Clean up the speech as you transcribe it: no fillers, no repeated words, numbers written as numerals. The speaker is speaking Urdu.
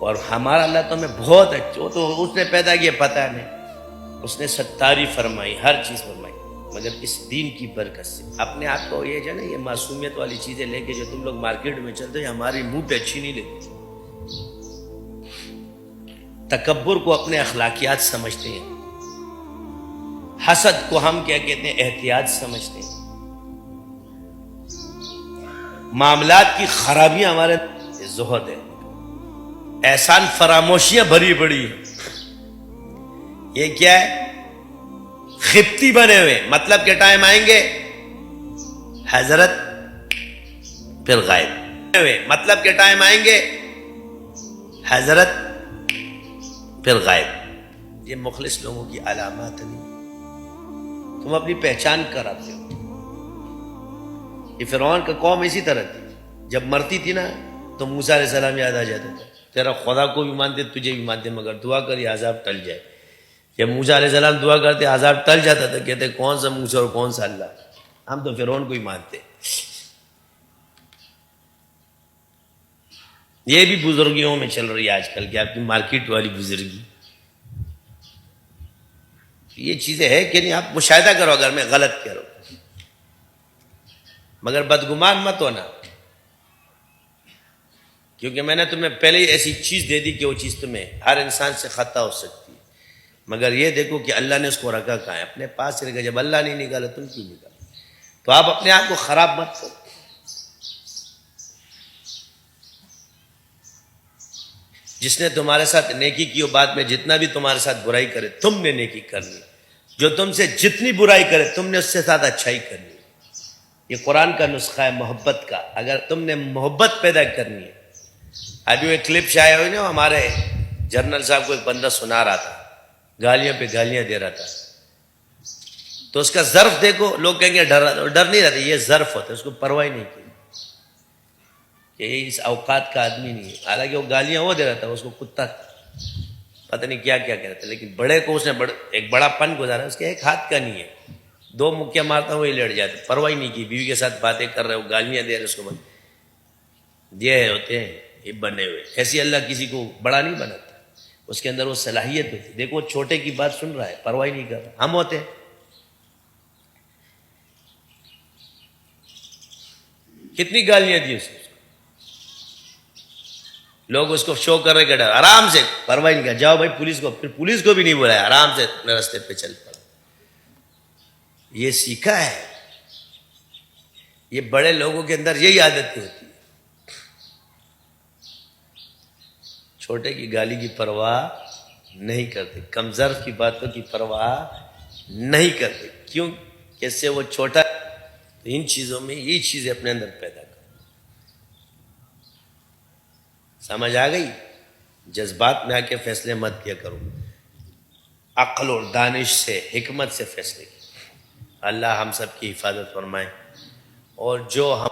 اور ہمارا اللہ تو ہمیں بہت اچھا، وہ تو اس نے پیدا کیا پتہ نہیں، اس نے ستاری فرمائی، ہر چیز فرمائی، مگر اس دین کی برکت سے اپنے آپ کو یہ جو نا یہ معصومیت والی چیزیں لے کے جو تم لوگ مارکیٹ میں چلتے ہو، یہ ہماری منہ پہ اچھی نہیں لگتی۔ تکبر کو اپنے اخلاقیات سمجھتے ہیں، حسد کو ہم کیا کہتے ہیں؟ احتیاط سمجھتے ہیں۔ معاملات کی خرابیاں ہمارے زہد ہے، احسان فراموشیاں بھری پڑی ہیں۔ یہ کیا ہے؟ خپتی بنے ہوئے، مطلب کہ ٹائم آئیں گے حضرت پھر غائب، مطلب کہ ٹائم آئیں گے حضرت پھر غائب۔ یہ مخلص لوگوں کی علامات نہیں، تم اپنی پہچان کراتے ہو۔ یہ فرعون کا قوم اسی طرح تھی، جب مرتی تھی نا تو موسیٰ علیہ السلام یاد آ جاتا تھا، تیرا خدا کو بھی مانتے تجھے بھی مانتے، مگر دعا کری عذاب ٹل جائے۔ جب موسیٰ علیہ السلام دعا کرتے عذاب ٹل جاتا تھا، کہتے کون سا موسیٰ اور کون سا اللہ، ہم تو فرعون کو ہی مانتے۔ یہ بھی بزرگیوں میں چل رہی ہے آج کل کہ آپ کی مارکیٹ والی بزرگی، یہ چیزیں ہے کہ نہیں؟ آپ مشاہدہ کرو اگر میں غلط کروں، مگر بدگمان مت ہونا، کیونکہ میں نے تمہیں پہلے ہی ایسی چیز دے دی کہ وہ چیز تمہیں ہر انسان سے خطا ہو سکتی ہے، مگر یہ دیکھو کہ اللہ نے اس کو رکھا کہاں ہے؟ اپنے پاس رکھا۔ جب اللہ نہیں نکالا تم کیوں نکالا؟ تو آپ اپنے آپ کو خراب مت کرو۔ جس نے تمہارے ساتھ نیکی کی، وہ بعد میں جتنا بھی تمہارے ساتھ برائی کرے تم نے نیکی کرنی، جو تم سے جتنی برائی کرے تم نے اس سے ساتھ اچھائی کرنی۔ یہ قرآن کا نسخہ ہے محبت کا۔ اگر تم نے محبت پیدا کرنی ہے، ابھی وہ ایک کلپ شائع ہوئی نا، ہمارے جنرل صاحب کو ایک بندہ سنا رہا تھا، گالیاں پہ گالیاں دے رہا تھا، تو اس کا ظرف دیکھو، لوگ کہیں گے ڈر نہیں رہتے، یہ ظرف ہوتا ہے، اس کو پرواہ نہیں کی کہ یہ اس اوقات کا آدمی نہیں ہے، حالانکہ وہ گالیاں وہ دے رہا تھا، اس کو کتا پتہ نہیں کیا کیا کہہ رہا تھا، لیکن بڑے کو اس نے ایک بڑا پن گزارا، اس کے ایک ہاتھ کا نہیں ہے، دو مکیاں مارتا وہی لیٹ جاتا، پرواہ نہیں کی، بیوی کے ساتھ باتیں کر رہے ہو، گالیاں دے رہے اس کو، یہ ہوتے ہیں یہ بنے ہوئے۔ ایسی اللہ کسی کو بڑا نہیں بناتا، اس کے اندر وہ صلاحیت ہوتی ہے۔ دیکھو وہ چھوٹے کی بات سن رہا ہے، پرواہ نہیں کر رہا۔ ہم ہوتے ہیں کتنی گالیاں دی اس کو، لوگ اس کو شو کر رہے کہ ڈر، آرام سے، پرواہ نہیں کر، جاؤ بھائی پولیس کو، پھر پولیس کو بھی نہیں بلایا، آرام سے اپنے راستے پہ چل پڑا۔ یہ سیکھا ہے، یہ بڑے لوگوں کے اندر یہی عادتیں ہوتی ہے، چھوٹے کی گالی کی پرواہ نہیں کرتے، کم ظرف کی باتوں کی پرواہ نہیں کرتے، کیوں کہ اس سے وہ چھوٹا، تو ان چیزوں میں یہ چیزیں اپنے اندر پیدا کرو۔ سمجھ آ گئی؟ جذبات میں آ کے فیصلے مت کیا کرو، عقل اور دانش سے، حکمت سے فیصلے کی۔ اللہ ہم سب کی حفاظت فرمائے، اور جو ہم